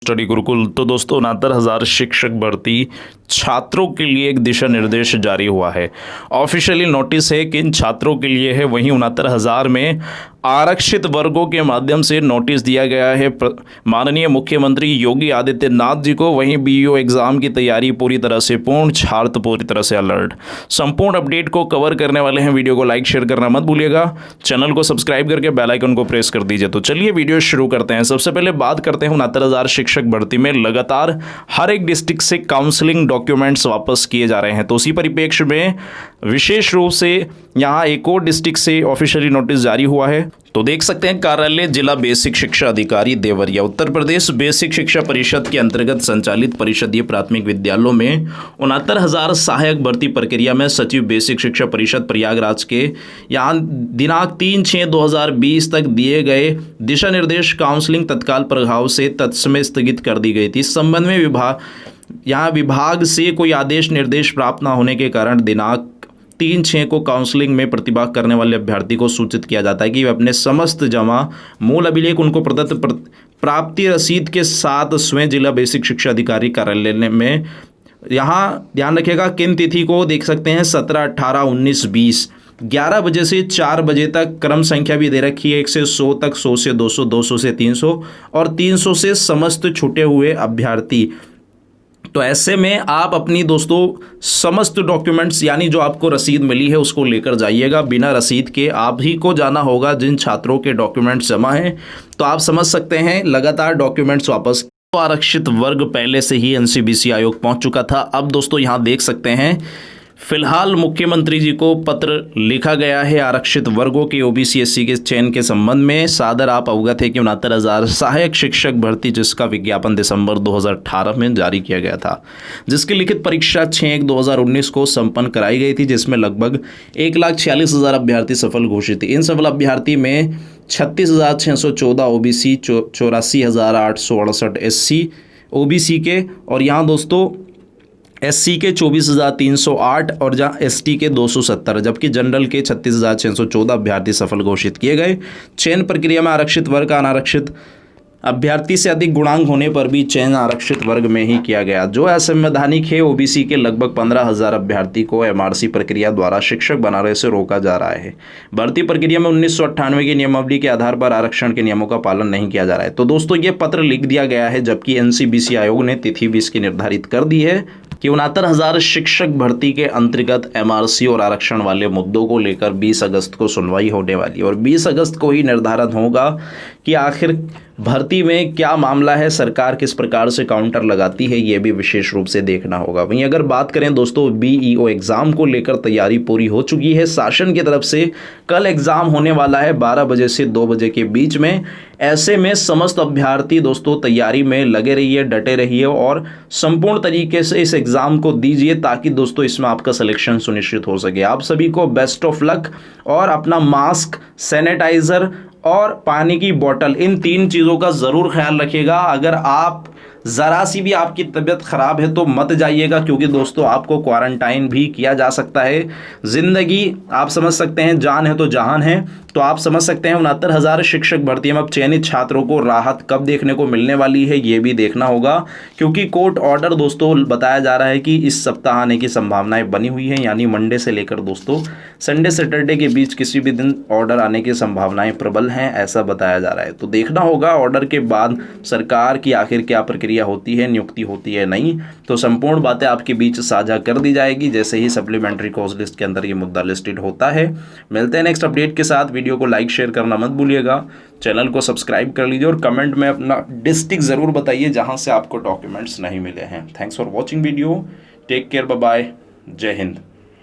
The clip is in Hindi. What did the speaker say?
स्टडी गुरुकुल। तो दोस्तों 69,000 शिक्षक भर्ती छात्रों के लिए एक दिशा निर्देश जारी हुआ है। ऑफिशियली नोटिस है कि इन छात्रों के लिए है। वहीं 69,000 में आरक्षित वर्गों के माध्यम से नोटिस दिया गया है माननीय मुख्यमंत्री योगी आदित्यनाथ जी को। वहीं बीईओ एग्जाम की तैयारी पूरी तरह से पूर्ण, छात्र पूरी तरह से अलर्ट। संपूर्ण अपडेट को कवर करने वाले हैं। वीडियो को लाइक शेयर करना मत भूलिएगा। चैनल को सब्सक्राइब करके बेल आइकन को प्रेस कर दीजिए। तो चलिए वीडियो शुरू करते हैं। सबसे पहले बात करते हैं 69,000 शिक्षक भर्ती में लगातार हर एक डिस्ट्रिक्ट से काउंसलिंग डॉक्यूमेंट्स वापस किए जा रहे हैं। तो उसी परिप्रेक्ष्य में विशेष रूप से यहाँ एक और डिस्ट्रिक्ट से ऑफिशियली नोटिस जारी हुआ है। तो देख सकते हैं कार्यालय जिला बेसिक शिक्षा अधिकारी देवरिया, उत्तर प्रदेश बेसिक शिक्षा परिषद के अंतर्गत संचालित परिषदीय प्राथमिक विद्यालयों में 69,000 सहायक भर्ती प्रक्रिया में सचिव बेसिक शिक्षा परिषद प्रयागराज के यहाँ दिनांक 3/6/2020 तक दिए गए दिशा निर्देश काउंसलिंग तत्काल प्रभाव से तत्समय स्थगित कर दी गई थी। इस संबंध में विभाग से कोई आदेश निर्देश प्राप्त न होने के कारण दिनांक 3/6 को काउंसलिंग में प्रतिभाग करने वाले अभ्यर्थी को सूचित किया जाता है कि वे अपने समस्त जमा मूल अभिलेख उनको प्रदत्त प्राप्ति रसीद के साथ स्वयं जिला बेसिक शिक्षा अधिकारी कार्यालय में, यहाँ ध्यान रखिएगा किन तिथि को देख सकते हैं 17, 18, 19, 20 11 बजे से 4 बजे तक। क्रम संख्या भी दे रखी है 1 से 100 तक, 100 से 200, 200 से 300 और 300 से समस्त छूटे हुए अभ्यर्थी। तो ऐसे में आप अपनी दोस्तों समस्त डॉक्यूमेंट्स यानी जो आपको रसीद मिली है उसको लेकर जाइएगा। बिना रसीद के आप ही को जाना होगा जिन छात्रों के डॉक्यूमेंट्स जमा हैं। तो आप समझ सकते हैं लगातार डॉक्यूमेंट्स वापस। तो आरक्षित वर्ग पहले से ही एनसीबीसी आयोग पहुंच चुका था। अब दोस्तों यहां देख सकते हैं फिलहाल मुख्यमंत्री जी को पत्र लिखा गया है आरक्षित वर्गों के ओबीसी एससी के चयन के संबंध में। सादर आप अवगत है कि 69,000 सहायक शिक्षक भर्ती जिसका विज्ञापन दिसंबर 2018 में जारी किया गया था, जिसकी लिखित परीक्षा 6/1/2019 को संपन्न कराई गई थी, जिसमें लगभग 1,46,000 अभ्यर्थी सफल घोषित थे। इन सफल अभ्यर्थी में 36,614 ओबीसी, 84,868 एससी ओबीसी के, और यहाँ दोस्तों एससी के 24,308 और जहाँ एसटी के 270, जबकि जनरल के 36,614 अभ्यर्थी सफल घोषित किए गए। चयन प्रक्रिया में आरक्षित वर्ग का अनारक्षित अभ्यर्थी से अधिक गुणांक होने पर भी चयन आरक्षित वर्ग में ही किया गया। जो असंवैधानिक है ओबीसी के लगभग 15,000 अभ्यर्थी को एमआरसी प्रक्रिया द्वारा शिक्षक बनाने से रोका जा रहा है। भर्ती प्रक्रिया में 1998 की नियमावली के आधार पर आरक्षण के नियमों का पालन नहीं किया जा रहा है। तो दोस्तों ये पत्र लिख दिया गया है, जबकि एनसीबीसी आयोग ने तिथि भी इसकी निर्धारित कर दी है कि 69,000 शिक्षक भर्ती के अंतर्गत एमआरसी और आरक्षण वाले मुद्दों को लेकर 20 अगस्त को सुनवाई होने वाली है और 20 अगस्त को ही निर्धारण होगा कि आखिर भर्ती में क्या मामला है, सरकार किस प्रकार से काउंटर लगाती है, ये भी विशेष रूप से देखना होगा। वहीं अगर बात करें दोस्तों बीईओ एग्जाम को लेकर तैयारी पूरी हो चुकी है शासन की तरफ से। कल एग्जाम होने वाला है 12 बजे से 2 बजे के बीच में। ऐसे में समस्त अभ्यर्थी दोस्तों तैयारी में लगे रहिए, डटे रहिए और संपूर्ण तरीके से इस एग्जाम को दीजिए ताकि दोस्तों इसमें आपका सिलेक्शन सुनिश्चित हो सके। आप सभी को बेस्ट ऑफ लक और अपना मास्क, सैनिटाइजर और पानी की बोतल, इन 3 चीज़ों का ज़रूर ख्याल रखिएगा। अगर आप ज़रा सी भी आपकी तबीयत ख़राब है तो मत जाइएगा, क्योंकि दोस्तों आपको क्वारंटाइन भी किया जा सकता है। ज़िंदगी आप समझ सकते हैं, जान है तो जहान है। तो आप समझ सकते हैं 69,000 शिक्षक भर्ती में अब चयनित छात्रों को राहत कब देखने को मिलने वाली है ये भी देखना होगा, क्योंकि कोर्ट ऑर्डर दोस्तों बताया जा रहा है कि इस सप्ताह आने की संभावनाएं बनी हुई हैं, यानी मंडे से लेकर दोस्तों संडे सैटरडे के बीच किसी भी दिन ऑर्डर आने की संभावनाएं प्रबल हैं, ऐसा बताया जा रहा है। तो देखना होगा ऑर्डर के बाद सरकार की आखिर क्या प्रक्रिया होती है, नियुक्ति होती है नहीं। तो संपूर्ण बातें आपके बीच साझा कर दी जाएगी जैसे ही सप्लीमेंट्री कोर्स लिस्ट के अंदर ये मुद्दा लिस्टेड होता है। मिलते हैं नेक्स्ट अपडेट के साथ। वीडियो को लाइक शेयर करना मत भूलिएगा, चैनल को सब्सक्राइब कर लीजिए और कमेंट में अपना डिस्ट्रिक्ट जरूर बताइए जहां से आपको डॉक्यूमेंट्स नहीं मिले हैं। Thanks for watching video, take care, bye bye, Jai Hind.